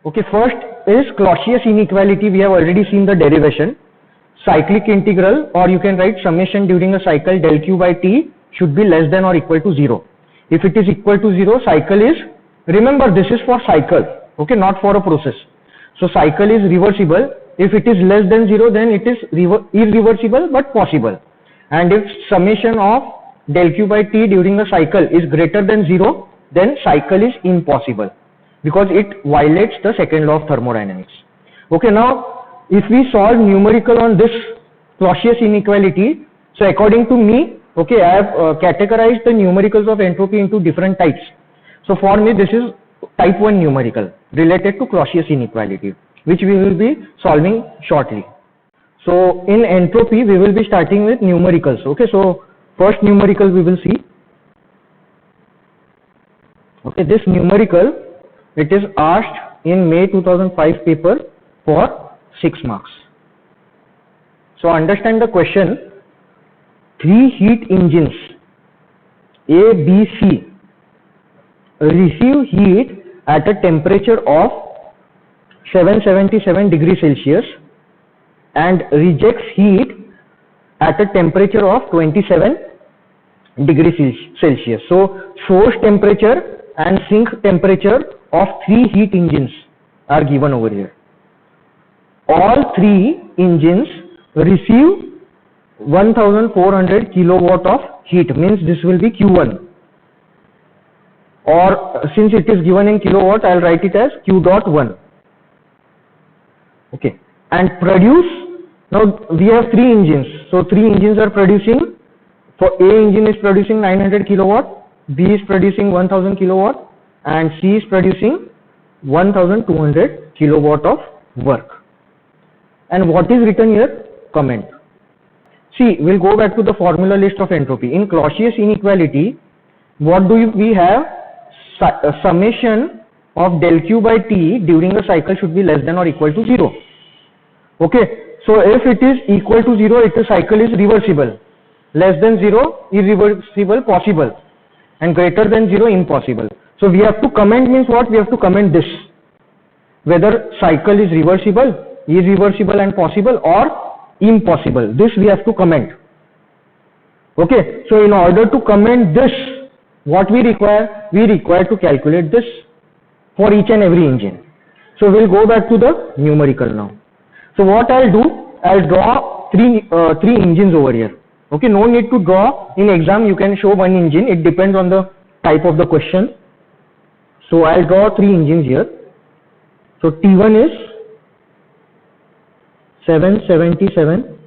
Okay, first is Clausius inequality. We have already seen the derivation. Cyclic integral, or you can write summation during a cycle del q by t should be less than or equal to 0. If it is equal to 0, cycle is, remember this is for cycle, okay, not for a process. So cycle is reversible. If it is less than 0, then it is irreversible but possible. And if summation of del q by t during a cycle is greater than 0, then cycle is impossible because it violates the second law of thermodynamics. Okay, now if we solve numerical on this Clausius inequality, so according to me, okay, I have categorized the numericals of entropy into different types. So for me, this is type 1 numerical related to Clausius inequality, which we will be solving shortly. So in entropy, we will be starting with numericals. Okay, so first numerical we will see. Okay, this numerical, it is asked in May 2005 paper for 6 marks. So understand the question. 3 heat engines A, B, C receive heat at a temperature of 777 degrees Celsius and rejects heat at a temperature of 27 degrees Celsius. So source temperature and sink temperature of 3 heat engines are given over here. All 3 engines receive 1400 kilowatt of heat, means this will be Q1, or since it is given in kilowatt, I will write it as Q dot 1. Okay, and produce, now we have 3 engines, so 3 engines are producing, for A engine is producing 900 kilowatt, B is producing 1000 kilowatt, and C is producing 1200 kilowatt of work. And what is written here? Comment. See, we'll go back to the formula list of entropy. In Clausius inequality, what do we have? Summation of del q by t during a cycle should be less than or equal to 0. Okay, so if it is equal to 0, the cycle is reversible. Less than 0, irreversible, possible. And greater than 0, impossible. So we have to comment, means what? We have to comment this. Whether cycle is reversible, irreversible and possible, or impossible. This we have to comment. Okay, so in order to comment this, what we require? We require to calculate this for each and every engine. So we'll go back to the numerical now. So what I'll do, I'll draw three engines over here. Okay, no need to draw. In exam you can show one engine, it depends on the type of the question. So I'll draw 3 engines here. So T1 is 777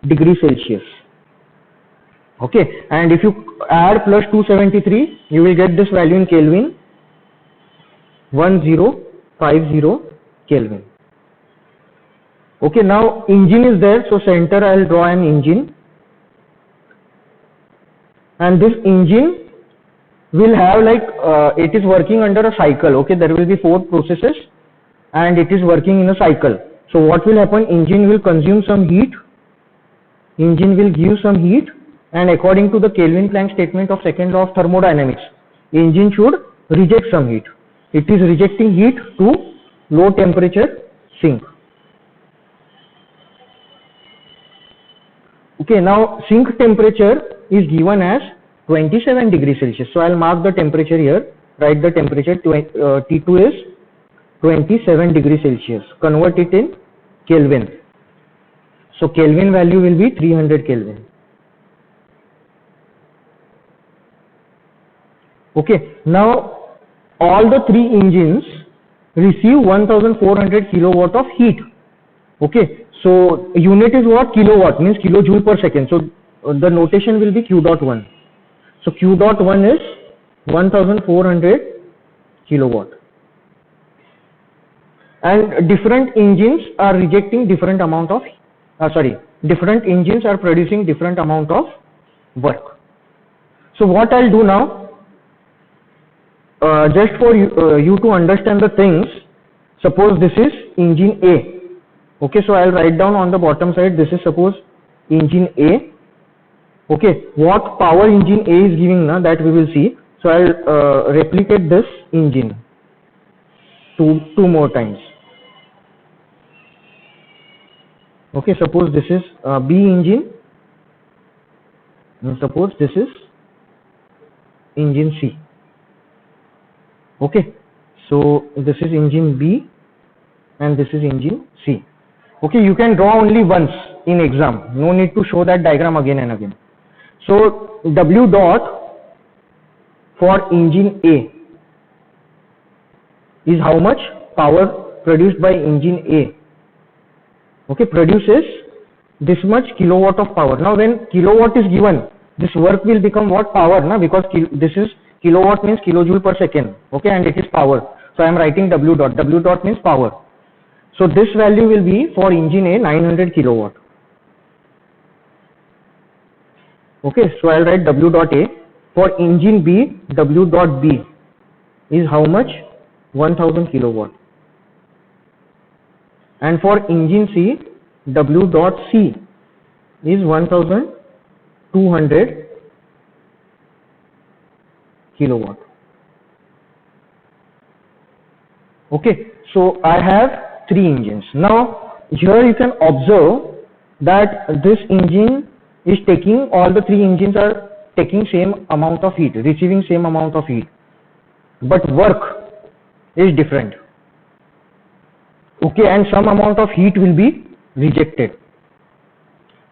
degrees Celsius. Okay, and if you add plus 273, you will get this value in Kelvin, 1050 Kelvin. Okay, now engine is there, so center I will draw an engine, and this engine will have like it is working under a cycle. Okay, there will be 4 processes and it is working in a cycle. So what will happen? Engine will consume some heat, engine will give some heat, and according to the Kelvin-Planck statement of second law of thermodynamics, engine should reject some heat. It is rejecting heat to low temperature sink. Okay, now sink temperature is given as 27 degrees Celsius. So I will mark the temperature here, write the temperature, T2 is 27 degrees Celsius. Convert it in Kelvin. So Kelvin value will be 300 Kelvin. Okay, now all the 3 engines receive 1400 kilowatt of heat. Okay, so unit is what? Kilowatt, means kilojoule per second. So the notation will be Q dot 1. So Q dot 1 is 1400 kilowatt. And different engines are rejecting different amount of, different engines are producing different amount of work. So what I'll do now, just for you to understand the things, suppose this is engine A. Okay, so I'll write down on the bottom side, this is suppose engine A. Okay, what power engine A is giving now, that we will see. So I'll replicate this engine. two more times. Okay, suppose this is B engine, and suppose this is engine C. Okay, so this is engine B and this is engine C. Okay, you can draw only once in exam, no need to show that diagram again and again. So W dot for engine A is how much power produced by engine A. Okay, produces this much kilowatt of power. Now when kilowatt is given, this work will become what? Power, na? Because this is kilowatt means kilojoule per second. Okay, and it is power. So I am writing W dot. W dot means power. So this value will be for engine A 900 kilowatt. Okay, so I'll write W dot A. For engine B, W dot B is how much? 1000 kilowatt. And for engine C, W dot C is 1200 kilowatt. Okay, so I have three engines. Now here you can observe that this engine is taking, all the three engines are taking same amount of heat, receiving same amount of heat, but work is different. Okay, and some amount of heat will be rejected.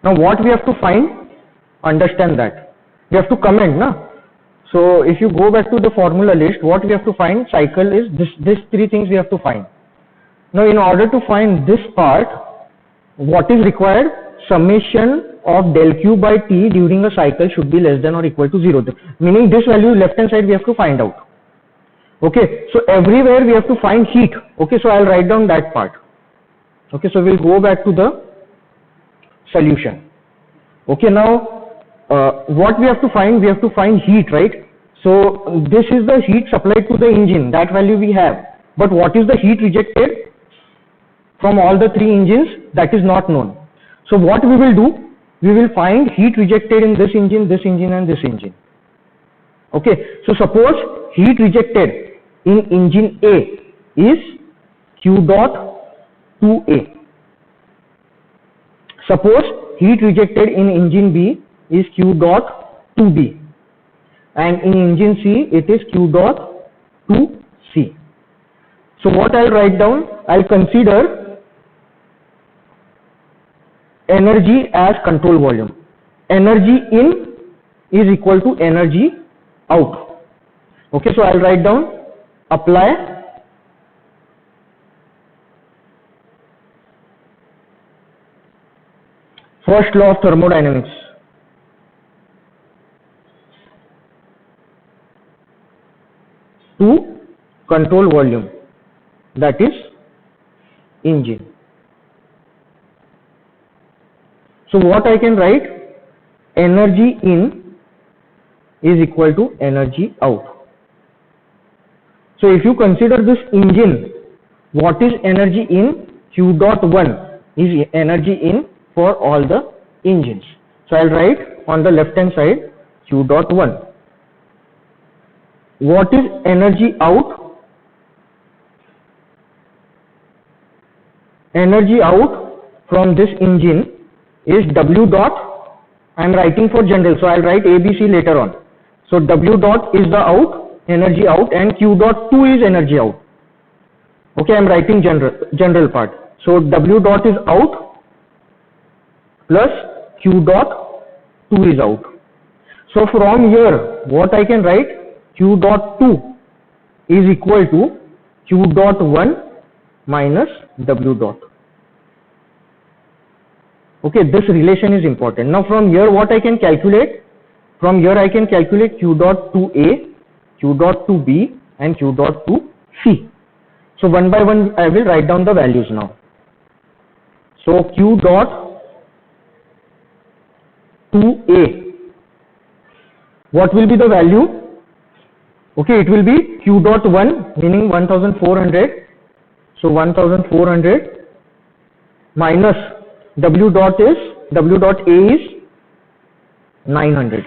Now what we have to find? Understand that. We have to comment, na? So if you go back to the formula list, what we have to find? Cycle is this three things we have to find. Now in order to find this part, what is required? Summation of del Q by T during a cycle should be less than or equal to 0. Meaning this value left hand side we have to find out. Okay, so everywhere we have to find heat. Okay, so I'll write down that part. Okay, so we'll go back to the solution. Okay, now what we have to find? We have to find heat, right? So this is the heat supplied to the engine, that value we have. But what is the heat rejected from all the three engines? That is not known. So what we will do? We will find heat rejected in this engine and this engine. Okay, so suppose heat rejected in engine A is Q dot 2A. Suppose heat rejected in engine B is Q dot 2B, and in engine C it is Q dot 2C. So what I'll write down? I'll consider energy as control volume. Energy in is equal to energy out. Okay, so I'll write down apply first law of thermodynamics. To control volume, that is engine. So what I can write? Energy in is equal to energy out. So if you consider this engine, what is energy in? Q dot 1 is energy in for all the engines. So I'll write on the left hand side Q dot 1. What is energy out? Energy out from this engine is W dot. I am writing for general, so I'll write ABC later on. So W dot is the out, energy out, and Q dot 2 is energy out. Okay, I am writing general part. So W dot is out plus Q dot 2 is out. So from here, what I can write? Q dot 2 is equal to Q dot 1 minus W dot. Okay, this relation is important. Now from here, what I can calculate? From here I can calculate Q dot 2A, Q dot 2B and Q dot 2C. So one by one I will write down the values now. So Q dot 2A, what will be the value? Okay, it will be Q dot 1 meaning 1400. So 1400 minus W dot A is 900.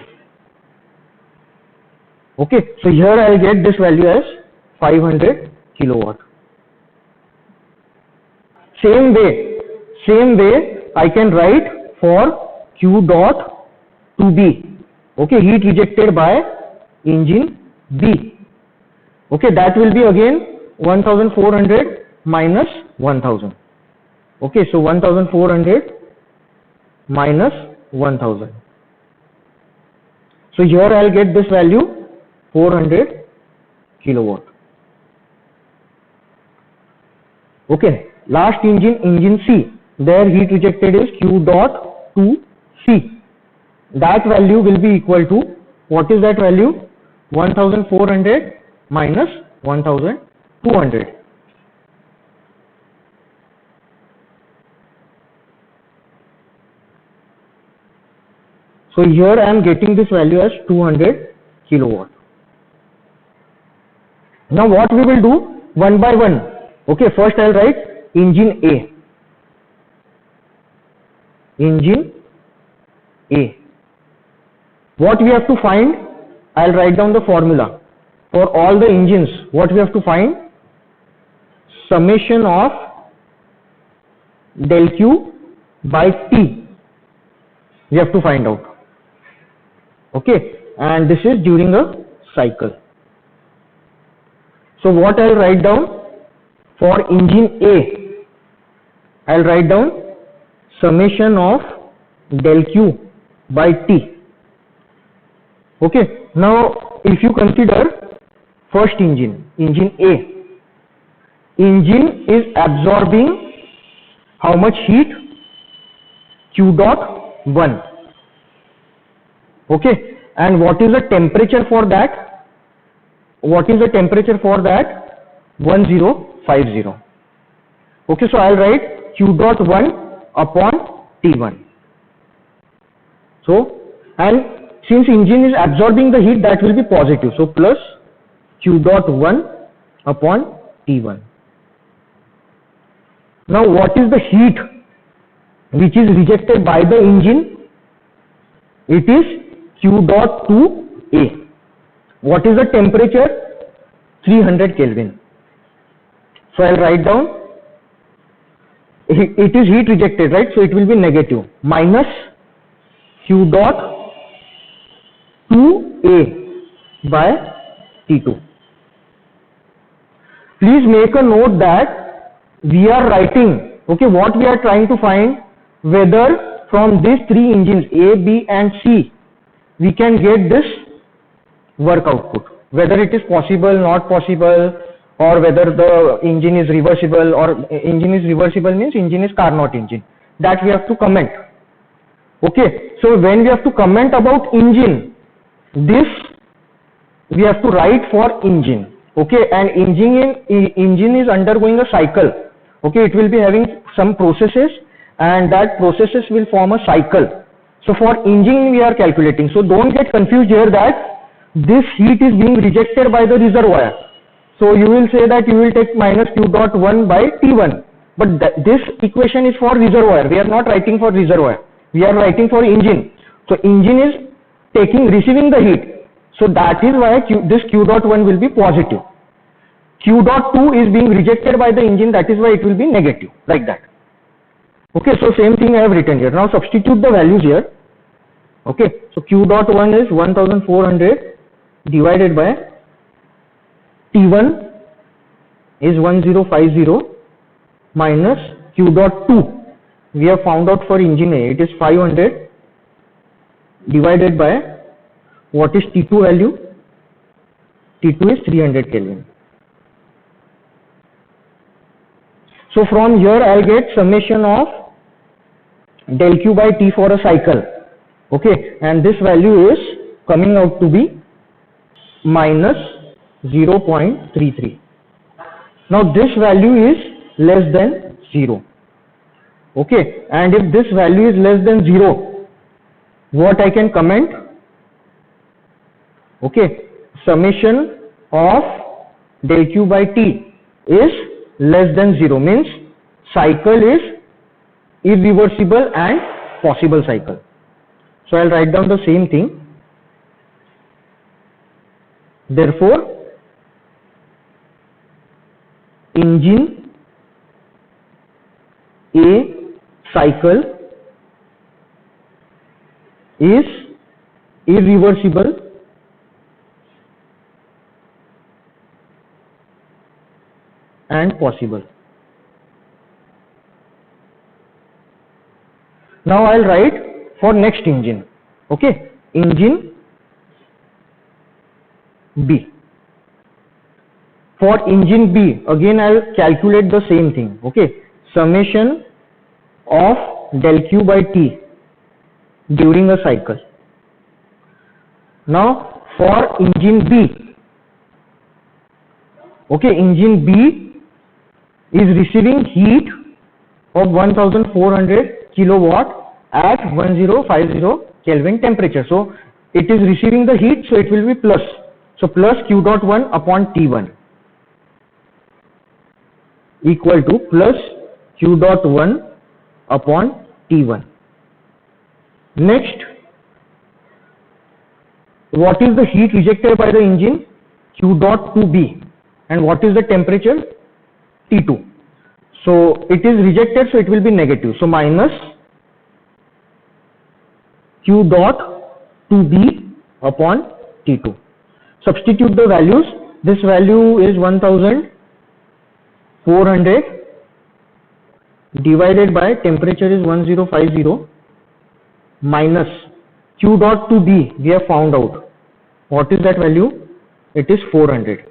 Okay, so here I will get this value as 500 kilowatt. Same way I can write for Q dot to B. Okay, heat rejected by engine B. Okay, that will be again 1400 minus 1000. Okay, so 1400 minus 1000. So here I'll get this value 400 kilowatt. Okay, last engine C, their heat rejected is Q dot to C. That value will be equal to, what is that value? 1400 minus 1200. So here I am getting this value as 200 kilowatt. Now what we will do, one by one. Okay, first I'll write engine A. Engine A. What we have to find, I'll write down the formula. For all the engines, what we have to find? Summation of del Q by T. We have to find out. Okay, and this is during a cycle. So what I'll write down? For engine A, I'll write down summation of del Q by T. Okay, now if you consider first engine A, engine is absorbing how much heat? Q dot 1. Okay, and what is the temperature for that? What is the temperature for that? 1050. Okay, so I'll write Q dot 1 upon T1. So, and since engine is absorbing the heat, that will be positive. So plus Q dot 1 upon T1. Now what is the heat which is rejected by the engine? It is Q dot 2A. What is the temperature? 300 Kelvin. So I'll write down, it is heat rejected, right? So it will be negative, minus Q dot 2A by T2. Please make a note that we are writing, okay, what we are trying to find, whether from these three engines A, B and C, we can get this work output, whether it is possible, not possible, or whether the engine is reversible, or engine is reversible means engine is Carnot engine. That we have to comment. Okay, so when we have to comment about engine, this we have to write for engine. Okay, and engine is undergoing a cycle. Okay, it will be having some processes, and that processes will form a cycle. So for engine we are calculating. So don't get confused here that this heat is being rejected by the reservoir. So you will say that you will take minus Q dot 1 by T1. But this equation is for reservoir. We are not writing for reservoir. We are writing for engine. So engine is receiving the heat. So that is why this Q dot 1 will be positive. Q dot 2 is being rejected by the engine. That is why it will be negative, like that. Okay, so same thing I have written here. Now substitute the values here. Okay, so Q dot 1 is 1400 divided by T1 is 1050 minus Q dot 2. We have found out for engine A, it is 500 divided by, what is T2 value? T2 is 300 Kelvin. So from here I'll get summation of del Q by T for a cycle. Okay, and this value is coming out to be minus 0.33. Now this value is less than 0. Okay, and if this value is less than 0, what I can comment? Okay, summation of del Q by T is less than 0, means cycle is irreversible and possible cycle. So I'll write down the same thing. Therefore, engine A cycle is irreversible and possible. Now I'll write for next engine. Okay, engine B. For engine B, again I'll calculate the same thing. Okay, summation of del Q by T during a cycle. Now for engine B, okay, engine B is receiving heat of 1400 kilowatt at 1050 Kelvin temperature. So it is receiving the heat, so it will be plus. So plus Q dot 1 upon T1 equal to plus Q dot 1 upon T1. Next, what is the heat rejected by the engine? Q dot 2B. And what is the temperature? T2. So it is rejected, so it will be negative. So minus Q dot 2B upon T2. Substitute the values. This value is 1400 divided by temperature is 1050 minus Q dot 2B we have found out. What is that value? It is 400.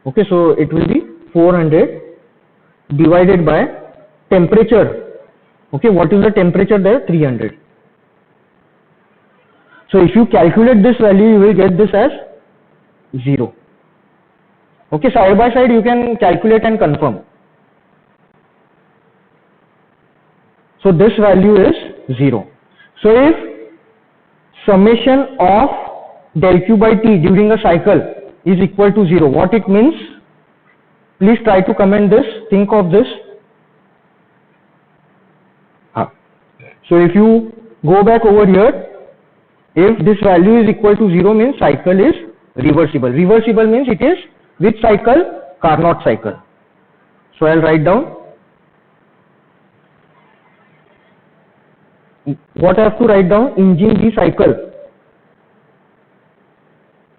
Okay, so it will be 400 divided by temperature. Okay, what is the temperature there? 300. So if you calculate this value, you will get this as 0. Okay, side by side you can calculate and confirm. So this value is 0. So if summation of del Q by T during a cycle is equal to 0, what it means? Please try to comment this, think of this. So if you go back over here, if this value is equal to 0 means cycle is reversible. Reversible means it is which cycle? Carnot cycle. So I'll write down. What I have to write down? Engine B cycle.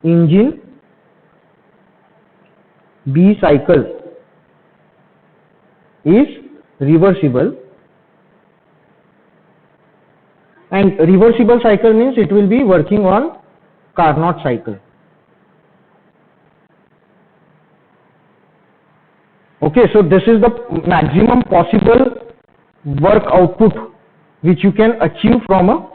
Engine B cycle is reversible, and reversible cycle means it will be working on Carnot cycle. Okay, so this is the maximum possible work output which you can achieve from a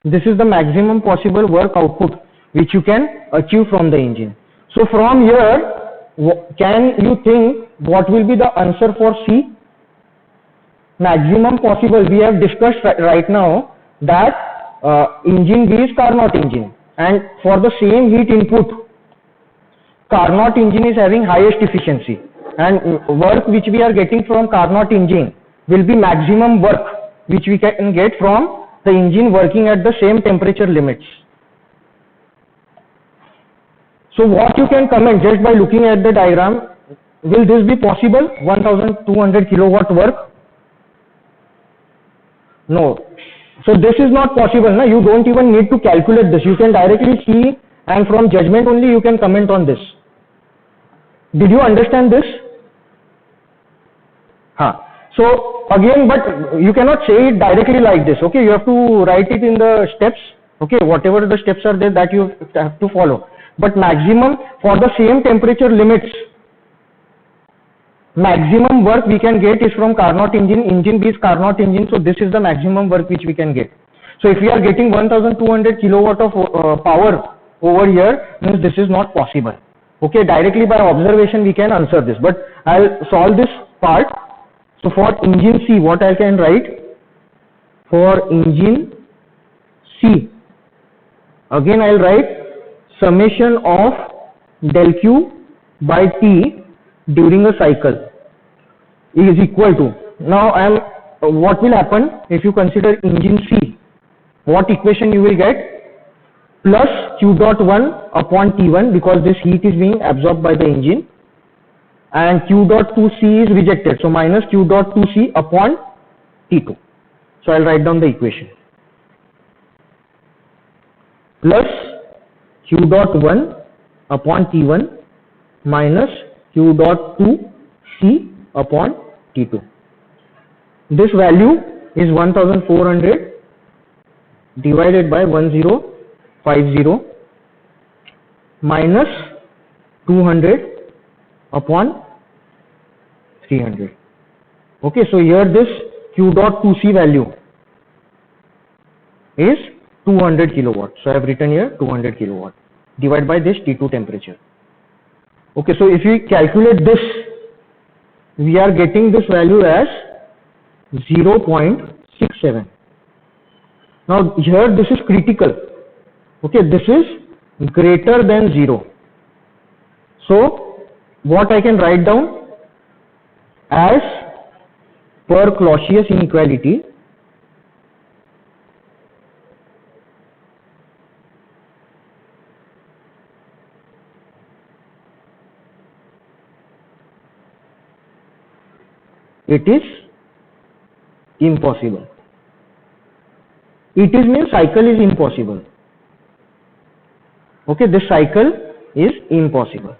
this is the maximum possible work output which you can achieve from the engine. So from here, can you think what will be the answer for C? Maximum possible, we have discussed right now that engine B is Carnot engine, and for the same heat input, Carnot engine is having highest efficiency, and work which we are getting from Carnot engine will be maximum work which we can get from the engine working at the same temperature limits. So what you can comment just by looking at the diagram, will this be possible? 1200 kilowatt work? No. So this is not possible. Na? You don't even need to calculate this. You can directly see, and from judgment only you can comment on this. Did you understand this? So again, but you cannot say it directly like this. Okay, you have to write it in the steps. Okay, whatever the steps are there that you have to follow. But maximum for the same temperature limits, maximum work we can get is from Carnot engine. Engine B is Carnot engine, so this is the maximum work which we can get. So if we are getting 1200 kilowatt of power over here, means this is not possible. Okay, directly by observation we can answer this, but I'll solve this part. So for engine C, what I can write? For engine C, again I'll write summation of del Q by T during a cycle is equal to, now what will happen if you consider engine C? What equation you will get? Plus Q dot 1 upon T1, because this heat is being absorbed by the engine, and q dot 2c is rejected. So minus q dot 2c upon T2. So I'll write down the equation. Plus q dot 1 upon T1 minus q dot 2c upon T2. This value is 1400 divided by 1050 minus 200 upon 300. Okay, so here this q dot 2c value is 200 kilowatt. So I have written here 200 kilowatt divided by this T2 temperature. Okay, so if we calculate this, we are getting this value as 0.67. Now here this is critical. Okay, this is greater than 0. So what I can write down as per Clausius inequality, it is impossible. It is means cycle is impossible. Okay, this cycle is impossible.